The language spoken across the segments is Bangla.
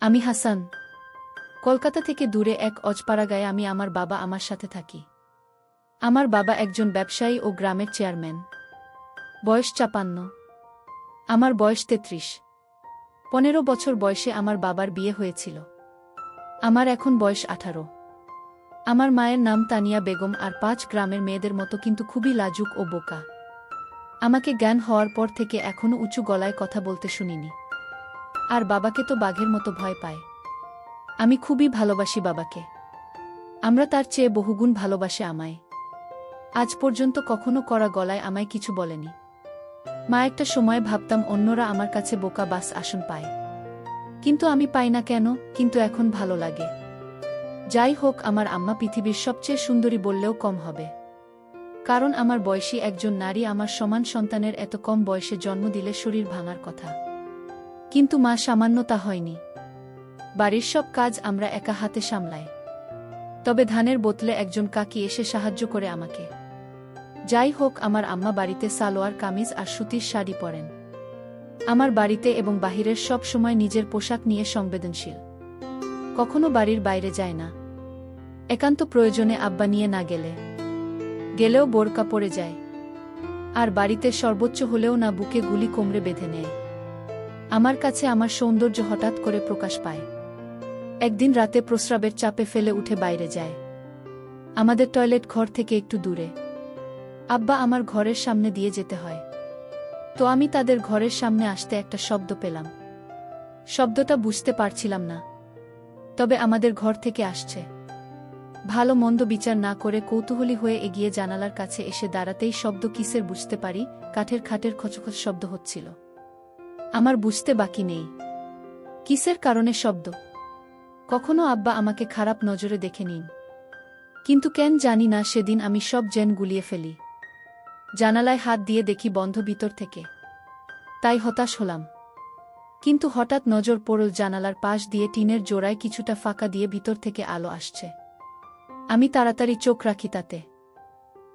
আমি হাসান। কলকাতা থেকে দূরে এক অজপাড়া গায়ে আমি আমার বাবা আমার সাথে থাকি। আমার বাবা একজন ব্যবসায়ী ও গ্রামের চেয়ারম্যান। বয়স ৫৫। আমার বয়স ৩৩। ১৫ বছর বয়সে আমার বাবার বিয়ে হয়েছিল। আমার এখন বয়স ১৮। আমার মায়ের নাম তানিয়া বেগম আর ৫ গ্রামের মেয়েদের মতো কিন্তু খুবই লাজুক ও বোকা। আমাকে জ্ঞান হওয়ার পর থেকে এখনও উঁচু গলায় কথা বলতে শুনিনি। আর বাবাকে তো বাঘের মতো ভয় পায়। আমি খুবই ভালোবাসি বাবাকে। আমরা তার চেয়ে বহুগুণ ভালোবাসে আমায়। আজ পর্যন্ত কখনো কড়া গলায় আমায় কিছু বলেনি। মা একটা সময় ভাবতাম অন্যরা আমার কাছে বোকা বাস আসন পায়, কিন্তু আমি পাই না কেন, কিন্তু এখন ভালো লাগে। যাই হোক, আমার আম্মা পৃথিবীর সবচেয়ে সুন্দরী বললেও কম হবে, কারণ আমার বয়সী একজন নারী আমার সমান সন্তানের এত কম বয়সে জন্ম দিলে শরীর ভাঙার কথা। কিন্তু মা সামান্য তা হয়নি। বাড়ির সব কাজ আমরা একা হাতে সামলাই। তবে ধানের বোতলে একজন কাকি এসে সাহায্য করে আমাকে। যাই হোক, আমার আম্মা বাড়িতে সালোয়ার কামিজ আর সুতির শাড়ি পরেন। আমার বাড়িতে এবং বাহিরের সব সময় নিজের পোশাক নিয়ে সংবেদনশীল। কখনো বাড়ির বাইরে যায় না। একান্ত প্রয়োজনে আব্বা নিয়ে না গেলেও বোরকা পরে যায়। আর বাড়িতে সর্বোচ্চ হলেও না বুকে গুলি কোমরে বেঁধে নেয়। আমার কাছে আমার সৌন্দর্য হঠাৎ করে প্রকাশ পায়। একদিন রাতে প্রস্রাবের চাপে ফেলে উঠে বাইরে যায়। আমাদের টয়লেট ঘর থেকে একটু দূরে। আব্বা আমার ঘরের সামনে দিয়ে যেতে হয়। তো আমি তাদের ঘরের সামনে আসতে একটা শব্দ পেলাম। শব্দটা বুঝতে পারছিলাম না, তবে আমাদের ঘর থেকে আসছে। ভালো মন্দ বিচার না করে কৌতূহলী হয়ে এগিয়ে জানালার কাছে এসে দাঁড়াতেই শব্দ কিসের বুঝতে পারি, কাঠের খাটের খচখচ শব্দ হচ্ছিল। আমার বুঝতে বাকি নেই কিসের কারণে শব্দ। কখনো আব্বা আমাকে খারাপ নজরে দেখে নিন, কিন্তু কেন জানি না সেদিন আমি সব জেন গুলিয়ে ফেলি। জানালায় হাত দিয়ে দেখি বন্ধ ভিতর থেকে। তাই হতাশ হলাম। কিন্তু হঠাৎ নজর পড়ল জানালার পাশ দিয়ে টিনের জোড়ায় কিছুটা ফাঁকা দিয়ে ভিতর থেকে আলো আসছে। আমি তাড়াতাড়ি চোখ রাখি তাতে।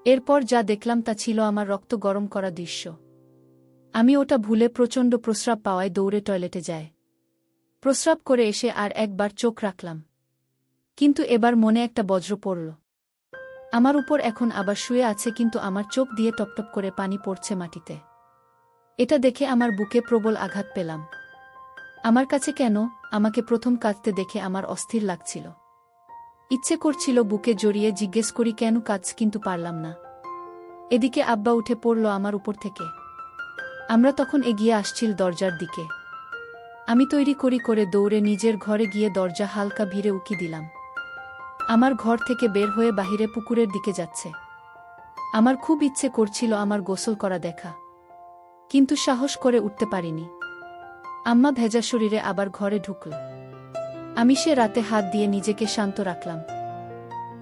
এরপর যা দেখলাম তা ছিল আমার রক্ত গরম করা দৃশ্য। আমি ওটা ভুলে প্রচণ্ড প্রস্রাব পাওয়ায় দৌড়ে টয়লেটে যায়। প্রস্রাব করে এসে আর একবার চোখ রাখলাম, কিন্তু এবার মনে একটা বজ্র পড়ল। আমার উপর এখন আবার শুয়ে আছে, কিন্তু আমার চোখ দিয়ে টপটপ করে পানি পড়ছে মাটিতে। এটা দেখে আমার বুকে প্রবল আঘাত পেলাম। আমার কাছে কেন আমাকে প্রথম কাঁদতে দেখে আমার অস্থির লাগছিল। ইচ্ছে করছিল বুকে জড়িয়ে জিজ্ঞেস করি কেন কাঁদছ, কিন্তু পারলাম না। এদিকে আব্বা উঠে পড়ল আমার উপর থেকে। আমরা তখন এগিয়ে আসছিল দরজার দিকে। আমি তৈরি করে দৌড়ে নিজের ঘরে গিয়ে দরজা হালকা ভিড়ে উকি দিলাম। আমার ঘর থেকে বের হয়ে বাহিরে পুকুরের দিকে যাচ্ছে। আমার খুব ইচ্ছে করছিল আমার গোসল করা দেখা, কিন্তু সাহস করে উঠতে পারিনি। আম্মা ভেজা শরীরে আবার ঘরে ঢুকল। আমি সে রাতে হাত দিয়ে নিজেকে শান্ত রাখলাম।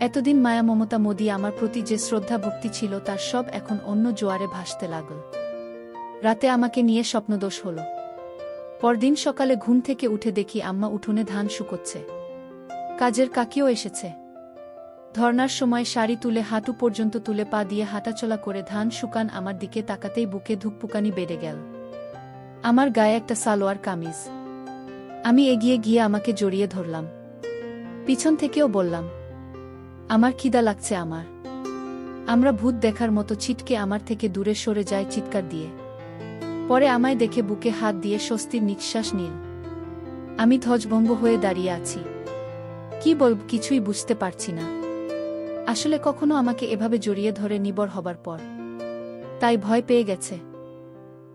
এতদিন মায়া মমতা মোদি আমার প্রতি যে শ্রদ্ধা ভক্তি ছিল তার সব এখন অন্য জোয়ারে ভাসতে লাগল। রাতে আমাকে নিয়ে স্বপ্নদোষ হল। পরদিন সকালে ঘুম থেকে উঠে দেখি আম্মা উঠোনে ধান শুকোচ্ছে। কাজের কাকিও এসেছে। ধর্নার সময় শাড়ি তুলে হাঁটু পর্যন্ত তুলে পা দিয়ে হাঁটাচলা করে ধান শুকান আমার দিকে তাকাতেই বুকে ধুকপুকানি বেড়ে গেল। আমার গায়ে একটা সালোয়ার কামিজ। আমি এগিয়ে গিয়ে আমাকে জড়িয়ে ধরলাম। পিছন থেকেও বললাম, আমার খিদা লাগছে। আমরা ভূত দেখার মতো ছিটকে আমার থেকে দূরে সরে যায় চিৎকার দিয়ে। পরে আমায় দেখে বুকে হাত দিয়ে স্বস্তির নিঃশ্বাস নিল। আমি ধ্বজভঙ্গ হয়ে দাঁড়িয়ে আছি। কি বলব কিছুই বুঝতে পারছি না। আসলে কখনো আমাকে এভাবে জড়িয়ে ধরে নিবর হবার পর তাই ভয় পেয়ে গেছে।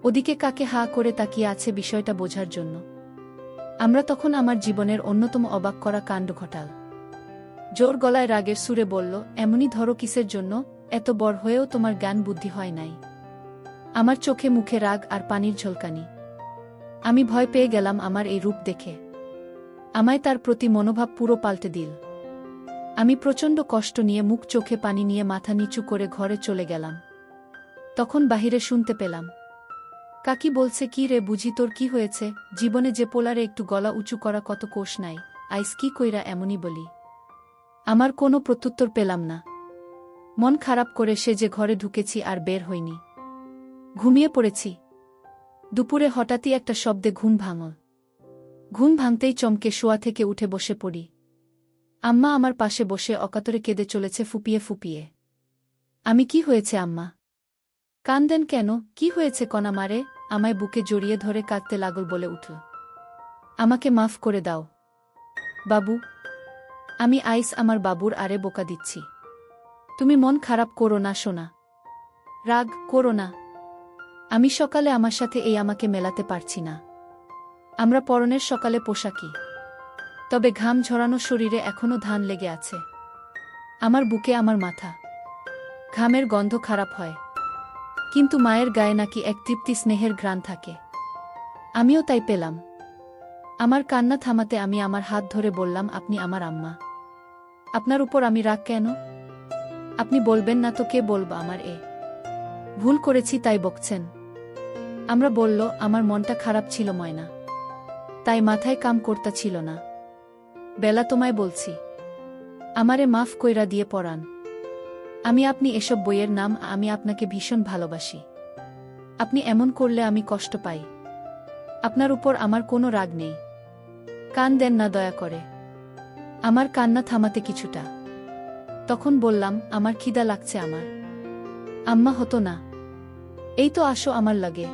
ওদিকে কাকে হা করে তাকিয়ে আছে বিষয়টা বোঝার জন্য। আমরা তখন আমার জীবনের অন্যতম অবাক করা কাণ্ড ঘটাল। জোর গলায় রাগের সুরে বলল, এমনই ধরো কিসের জন্য? এত বড় হয়েও তোমার জ্ঞান বুদ্ধি হয় নাই? আমার চোখে মুখে রাগ আর পানির ঝলকানি। আমি ভয় পেয়ে গেলাম আমার এই রূপ দেখে। আমায় তার প্রতি মনোভাব পুরো পাল্টে দিল। আমি প্রচণ্ড কষ্ট নিয়ে মুখ চোখে পানি নিয়ে মাথা নিচু করে ঘরে চলে গেলাম। তখন বাহিরে শুনতে পেলাম, কাকি বলছে, কি রে বুঝি তোর কি হয়েছে? জীবনে যে পোলারে একটু গলা উঁচু করা কত কোষ নাই, আইস কি কইরা এমনই বলি? আমার কোনো প্রত্যুত্তর পেলাম না। মন খারাপ করে সে যে ঘরে ঢুকেছি আর বের হইনি। ঘুমিয়ে পড়েছি। দুপুরে হঠাৎই একটা শব্দে ঘুম ভাঙল। ঘুম ভাঙতেই চমকে শোয়া থেকে উঠে বসে পড়ি। আম্মা আমার পাশে বসে অকাতরে কেঁদে চলেছে ফুপিয়ে ফুপিয়ে। আমি কি হয়েছে আম্মা? কান্দেন কেন? কি হয়েছে কণা মারে? আমায় বুকে জড়িয়ে ধরে কাঁদতে লাগল বলে উঠল। আমাকে মাফ করে দাও বাবু। আমি আইস আমার বাবুর আরে বোকা দিচ্ছি। তুমি মন খারাপ করো না সোনা। রাগ করো না। আমি সকালে আমার সাথে এই আমাকে মেলাতে পারছি না। আমরা পরনের সকালে পোশাকি, তবে ঘাম ঝরানো শরীরে এখনো ধান লেগে আছে। আমার বুকে আমার মাথা। ঘামের গন্ধ খারাপ হয়, কিন্তু মায়ের গায়ে নাকি এক তৃপ্তি স্নেহের ঘ্রাণ থাকে। আমিও তাই পেলাম। আমার কান্না থামাতে আমি আমার হাত ধরে বললাম, আপনি আমার আম্মা। আপনার উপর আমি রাগ কেন? আপনি বলবেন না তো কে বলবা? আমার ভুল করেছি তাই বকছেন? আমরা বলল, আমার মনটা খারাপ ছিল ময়না, তাই মাথায় কাম করতা ছিল না। বেলা তোমায় বলছি, আমারে মাফ কইরা দিয়ে পড়ান। আমি আপনি এসব বইয়ের নাম, আমি আপনাকে ভীষণ ভালোবাসি। আপনি এমন করলে আমি কষ্ট পাই। আপনার উপর আমার কোনো রাগ নেই। কান দেন না দয়া করে। আমার কান্না থামাতে কিছুটা। তখন বললাম, আমার খিদা লাগছে আমার। আম্মা হতো না। এই তো আসো আমার লাগে।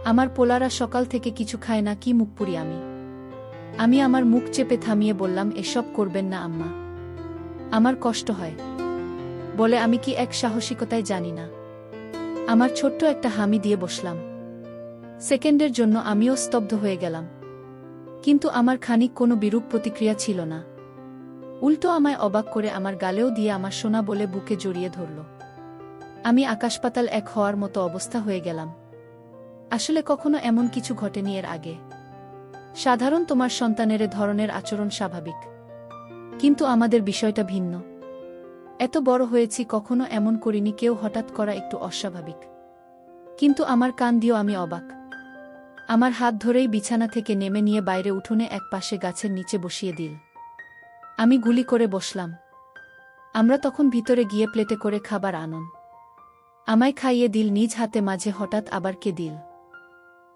আমার পোলারা সকাল থেকে কিছু খায় না, কি মুখ পুরি আমি। আমি আমার মুখ চেপে থামিয়ে বললাম, এসব করবেন না আম্মা, আমার কষ্ট হয়। বলে আমি কি এক সাহসিকতায় জানি না। আমার ছোট্ট একটা হামি দিয়ে বসলাম। সেকেন্ডের জন্য আমিও স্তব্ধ হয়ে গেলাম, কিন্তু আমার খানিক কোনো বিরূপ প্রতিক্রিয়া ছিল না। উল্টো আমায় অবাক করে আমার গালেও দিয়ে আমার সোনা বলে বুকে জড়িয়ে ধরল। আমি আকাশপাতাল এক হওয়ার মতো অবস্থা হয়ে গেলাম। আসলে কখনো এমন কিছু ঘটেনি এর আগে। সাধারণ তোমার সন্তানের ধরনের আচরণ স্বাভাবিক, কিন্তু আমাদের বিষয়টা ভিন্ন। এত বড় হয়েছি, কখনো এমন করিনি কেউ হঠাৎ করা একটু অস্বাভাবিক। কিন্তু আমার কান দিয়েও আমি অবাক। আমার হাত ধরেই বিছানা থেকে নেমে নিয়ে বাইরে উঠোনে এক পাশে গাছের নিচে বসিয়ে দিল। আমি গুলি করে বসলাম। আমরা তখন ভিতরে গিয়ে প্লেটে করে খাবার আনন। আমায় খাইয়ে দিল নিজ হাতে, মাঝে হঠাৎ আবার কে দিল।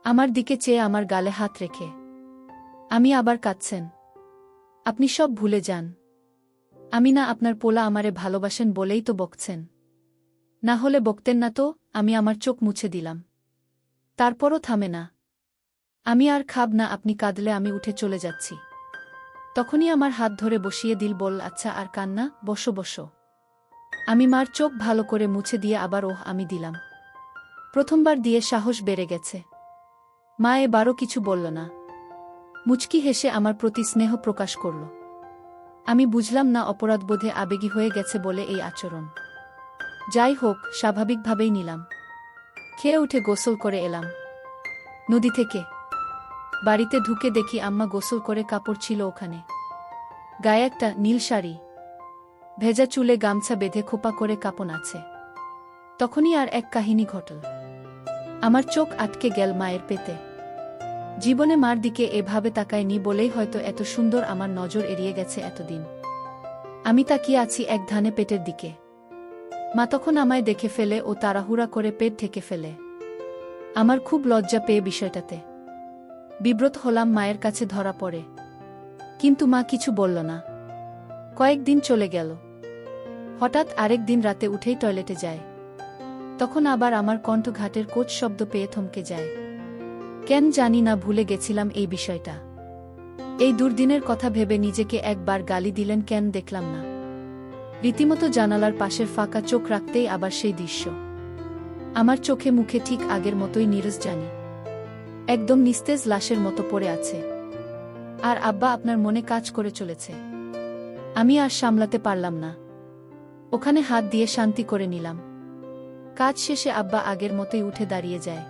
আমার দিকে চেয়ে আমার গালে হাত রেখে, আমি আবার কাঁদছেন। আপনি সব ভুলে যান। আমি না আপনার পোলা, আমারে ভালোবাসেন বলেই তো বকছেন। না হলে বকতেন না তো। আমি আমার চোখ মুছে দিলাম। তারপরও থামে না। আমি আর খাব না, আপনি কাঁদলে আমি উঠে চলে যাচ্ছি। তখনই আমার হাত ধরে বসিয়ে দিল, বল আচ্ছা আর কান্না, বসো বসো। আমি মার চোখ ভালো করে মুছে দিয়ে আবার আমি দিলাম। প্রথমবার দিয়ে সাহস বেড়ে গেছে। মা এবারও কিছু বলল না। মুচকি হেসে আমার প্রতি স্নেহ প্রকাশ করল। আমি বুঝলাম না অপরাধবোধে আবেগী হয়ে গেছে বলে এই আচরণ। যাই হোক, স্বাভাবিকভাবেই নিলাম। খেয়ে উঠে গোসল করে এলাম নদী থেকে। বাড়িতে ঢুকে দেখি আম্মা গোসল করে কাপড় ছিল ওখানে। গায়ে একটা নীল শাড়ি, ভেজা চুলে গামছা বেঁধে খোপা করে কাপন আছে। তখনই আর এক কাহিনী ঘটল। আমার চোখ আটকে গেল মায়ের পেতে। জীবনে মার দিকে এভাবে তাকায়নি বলেই হয়তো এত সুন্দর আমার নজর এড়িয়ে গেছে এতদিন। আমি তাকিয়ে আছি এক ধানে পেটের দিকে। মা তখন আমায় দেখে ফেলে ও তাড়াহুড়া করে পেট ঢেকে ফেলে। আমার খুব লজ্জা পেয়ে বিষয়টাতে বিব্রত হলাম, মায়ের কাছে ধরা পড়ে। কিন্তু মা কিছু বলল না। কয়েকদিন চলে গেল। হঠাৎ আরেক দিন রাতে উঠেই টয়লেটে যায়। তখন আবার আমার কণ্ঠ ঘাটের কোচ শব্দ পেয়ে থমকে যায়। কেন জানি না ভুলে গেছিলাম এই বিষয়টা। এই দুর্দিনের কথা ভেবে নিজেকে একবার গালি দিলেন কেন দেখলাম না। রীতিমতো জানালার পাশের ফাঁকা চোখ রাখতেই আবার সেই দৃশ্য। আমার চোখে মুখে ঠিক আগের মতোই নীরজ জানি, একদম নিস্তেজ লাশের মতো পড়ে আছে। আর আব্বা আপনার মনে কাজ করে চলেছে। আমি আর সামলাতে পারলাম না। ওখানে হাত দিয়ে শান্তি করে নিলাম। কাজ শেষে আব্বা আগের মতোই উঠে দাঁড়িয়ে যায়।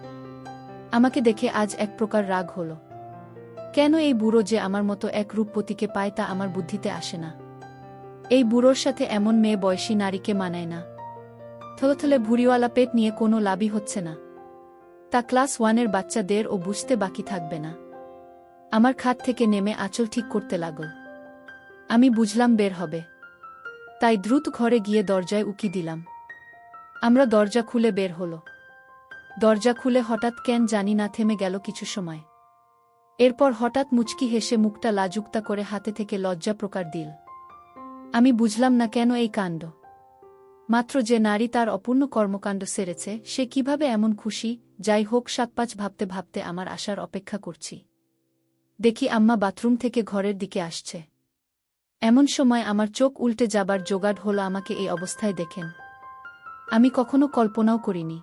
আমাকে দেখে আজ এক প্রকার রাগ হলো। কেন এই বুড়ো যে আমার মতো এক রূপবতীকে পায় তা আমার বুদ্ধিতে আসে না। এই বুড়োর সাথে এমন মেয়ে বয়সী নারীকে মানায় না। থলথলে ভুড়িওয়ালা পেট নিয়ে কোনো লাভই হচ্ছে না। তা ক্লাস 1-এর বাচ্চাদের ও বুঝতে বাকি থাকবে না। আমার খাট থেকে নেমে আঁচল ঠিক করতে লাগল। আমি বুঝলাম বের হবে, তাই দ্রুত ঘরে গিয়ে দরজায় উকি দিলাম। আমরা দরজা খুলে বের হলো। দরজা খুলে হঠাৎ কেন জানি না থেমে গেল কিছু সময়। এরপর হঠাৎ মুচকি হেসে মুখটা লাজুকতা করে হাতে থেকে লজ্জা প্রকার দিল। আমি বুঝলাম না কেন এই কাণ্ড। মাত্র যে নারী তার অপূর্ণ কর্মকাণ্ড সেরেছে সে কিভাবে এমন খুশি। যাই হোক, ৭-৫ ভাবতে ভাবতে আমার আসার অপেক্ষা করছি। দেখি আম্মা বাথরুম থেকে ঘরের দিকে আসছে। এমন সময় আমার চোখ উল্টে যাবার জোগাড় হলো আমাকে এই অবস্থায় দেখেন। আমি কখনো কল্পনাও করিনি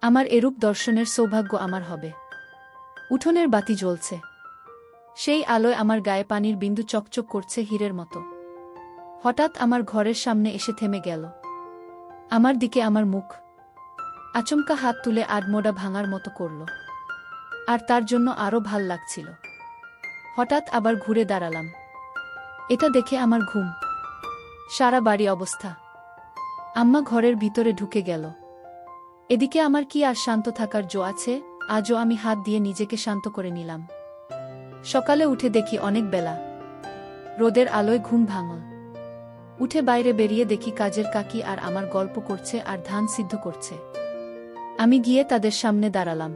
আমার এরূপ দর্শনের সৌভাগ্য আমার হবে। উঠোনের বাতি জ্বলছে, সেই আলোয় আমার গায়ে পানির বিন্দু চকচক করছে হীরের মতো। হঠাৎ আমার ঘরের সামনে এসে থেমে গেল। আমার দিকে আমার মুখ আচমকা হাত তুলে আডমোড়া ভাঙার মতো করল, আর তার জন্য আরও ভাল লাগছিল। হঠাৎ আবার ঘুরে দাঁড়ালাম। এটা দেখে আমার ঘুম সারা বাড়ি অবস্থা। আম্মা ঘরের ভিতরে ঢুকে গেল। এদিকে আমার কি আর শান্ত থাকার জো আছে? আজও আমি হাত দিয়ে নিজেকে শান্ত করে নিলাম। সকালে উঠে দেখি অনেক বেলা, রোদের আলোয় ঘুম ভাঙল। উঠে বাইরে বেরিয়ে দেখি কাজের কাকি আর আমার গল্প করছে আর ধান সিদ্ধ করছে। আমি গিয়ে তাদের সামনে দাঁড়ালাম।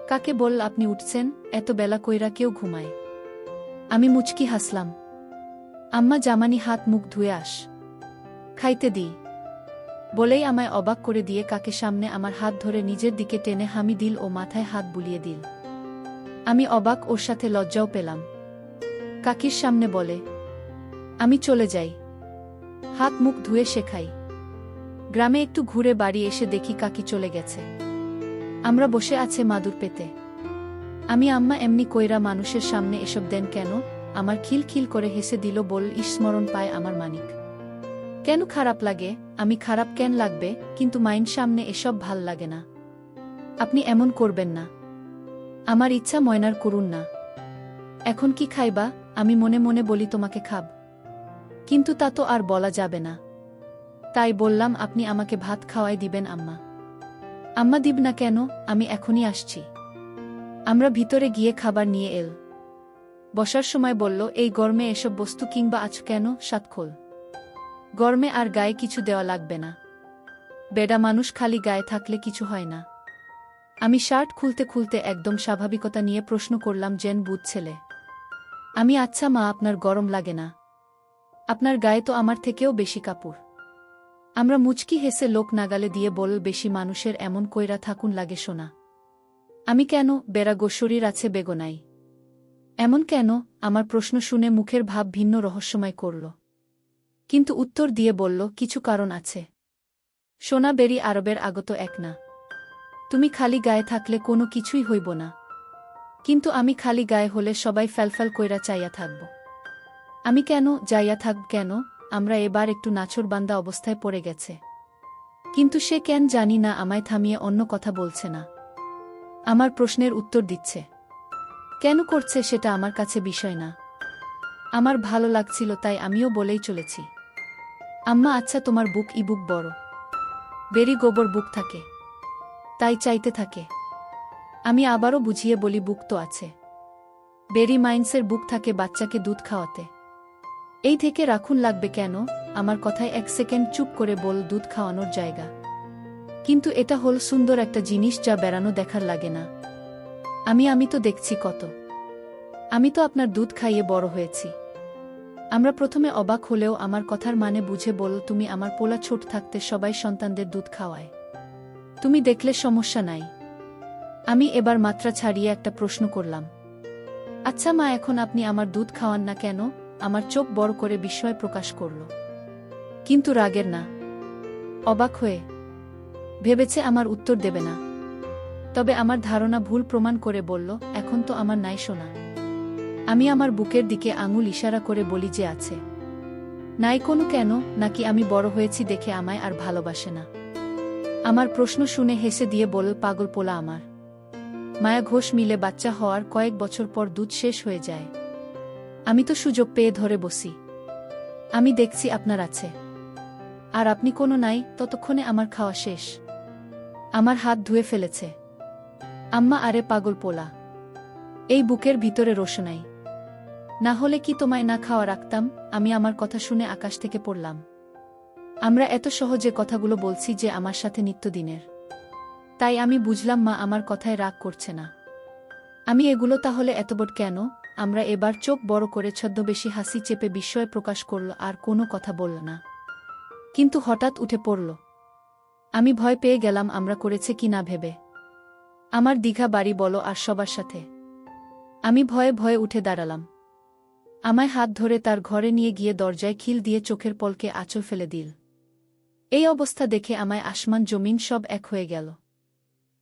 কাকে বল, আপনি উঠছেন? এত বেলা কইরা কেউ ঘুমায়? আমি মুচকি হাসলাম। আম্মা জামানি হাত মুখ ধুয়ে আস, খাইতে দিই বলেই আমায় অবাক করে দিয়ে কাকে সামনে আমার হাত ধরে নিজের দিকে টেনে হামি দিল ও মাথায় হাত বুলিয়ে দিল। আমি অবাক, ওর সাথে লজ্জাও পেলাম। কাকির সামনে বলে, আমি চলে যাই, হাত মুখ ধুয়ে শেখাই। গ্রামে একটু ঘুরে বাড়ি এসে দেখি কাকি চলে গেছে। আমরা বসে আছে মাদুর পেতে। আমি আম্মা এমনি কইরা মানুষের সামনে এসব দেন কেন? আমার খিলখিল করে হেসে দিল, বল, স্মরণ পায় আমার মানিক। কেন খারাপ লাগে? আমি খারাপ কেন লাগবে? কিন্তু মাইন সামনে এসব ভাল লাগে না। আপনি এমন করবেন না। আমার ইচ্ছা ময়নার করুন না। এখন কি খাইবা? আমি মনে মনে বলি তোমাকে খাব, কিন্তু তা তো আর বলা যাবে না। তাই বললাম, আপনি আমাকে ভাত খাওয়াই দিবেন আম্মা। আম্মা দিব না কেন? আমি এখনই আসছি। আমরা ভিতরে গিয়ে খাবার নিয়ে এল। বসার সময় বলল, এই গরমে এসব বস্তু কিংবা আজ কেন? সাতখোল গরমে আর গায়ে কিছু দেওয়া লাগবে না। বেডা মানুষ খালি গায়ে থাকলে কিছু হয় না। আমি শার্ট খুলতে খুলতে একদম স্বাভাবিকতা নিয়ে প্রশ্ন করলাম, জেন বুধ ছেলে। আমি, আচ্ছা মা, আপনার গরম লাগে না? আপনার গায়ে তো আমার থেকেও বেশি কাপড়। আমরা মুচকি হেসে লোক নাগালে দিয়ে বল, বেশি মানুষের এমন কইরা থাকুন লাগে শোনা। আমি, কেন? বেড়া গো, শরীর আছে বেগনাই। এমন কেন? আমার প্রশ্ন শুনে মুখের ভাব ভিন্ন রহস্যময় করল, কিন্তু উত্তর দিয়ে বলল, কিছু কারণ আছে। সোনা বেরি আরবের আগত এক না। তুমি খালি গায়ে থাকলে কোনো কিছুই হইব না, কিন্তু আমি খালি গায়ে হলে সবাই ফ্যালফ্যাল কইরা চাইয়া থাকব। আমি, কেন যাইয়া থাকব কেন? আমরা এবার একটু নাছোড়বান্দা অবস্থায় পড়ে গেছে। কিন্তু সে কেন জানি না আমায় থামিয়ে অন্য কথা বলছে না। আমার প্রশ্নের উত্তর দিচ্ছে। কেন করছে সেটা আমার কাছে বিষয় না। আমার ভালো লাগছিল তাই আমিও বলেই চলেছি। আম্মা, আচ্ছা তোমার বুক বুক বড়? বেরি গোবর বুক থাকে, তাই চাইতে থাকে। আমি আবারও বুঝিয়ে বলি, বুক তো আছে। বেরি মাইন্সের বুক থাকে বাচ্চাকে দুধ খাওয়াতে। এই থেকে রাখুন লাগবে কেন? আমার কথায় 1 সেকেন্ড চুপ করে বল, দুধ খাওয়ানোর জায়গা। কিন্তু এটা হল সুন্দর একটা জিনিস যা বেড়ানো দেখার লাগে না। আমি তো দেখছি কত। আমি তো আপনার দুধ খাইয়ে বড় হয়েছি। আমরা প্রথমে অবাক হলেও আমার কথার মানে বুঝে বল, তুমি আমার পোলা ছোট থাকতে সবাই সন্তানদের দুধ খাওয়ায়, তুমি দেখলে সমস্যা নাই। আমি এবার মাত্রা ছাড়িয়ে একটা প্রশ্ন করলাম, আচ্ছা মা, এখন আপনি আমার দুধ খাওয়ান না কেন? আমার চোখ বড় করে বিস্ময় প্রকাশ করল, কিন্তু রাগের না, অবাক হয়ে। ভেবেছে আমার উত্তর দেবে না, তবে আমার ধারণা ভুল প্রমাণ করে বলল, এখন তো আমার নাই শোনা। আমি আমার বুকের দিকে আঙুল ইশারা করে বলি যে আছে। নাই কোনো কেন? নাকি আমি বড় হয়েছি দেখে আমায় আর ভালোবাসে না? আমার প্রশ্ন শুনে হেসে দিয়ে বলল, পাগল পোলা আমার। মায়া ঘোষ মিলে বাচ্চা হওয়ার কয়েক বছর পর দুধ শেষ হয়ে যায়। আমি তো সুযোগ পেয়ে ধরে বসি। আমি দেখছি আপনার আছে, আর আপনি কোনো নাই, ততক্ষণে আমার খাওয়া শেষ। আমার হাত ধুয়ে ফেলেছে। আম্মা, আরে পাগল পোলা, এই বুকের ভিতরে রোশনাই, না হলে কি তোমায় না খাওয়া রাখতাম? আমি আমার কথা শুনে আকাশ থেকে পড়লাম। আমরা এত সহজে কথাগুলো বলছি যে আমার সাথে নিত্যদিনের। তাই আমি বুঝলাম মা আমার কথায় রাগ করছে না। আমি এগুলো তাহলে এতবট কেন? আমরা এবার চোখ বড় করে ছদ্মবেশী হাসি চেপে বিস্ময় প্রকাশ করল আর কোনো কথা বলল না। কিন্তু হঠাৎ উঠে পড়ল। আমি ভয় পেয়ে গেলাম আমরা করেছে কি না ভেবে। আমার দীঘা বাড়ি বলো আর সবার সাথে। আমি ভয়ে ভয়ে উঠে দাঁড়ালাম। আমায় হাত ধরে তার ঘরে নিয়ে গিয়ে দরজায় খিল দিয়ে চোখের পলকে আঁচল ফেলে দিল। এই অবস্থা দেখে আমায় আসমান জমিন সব এক হয়ে গেল।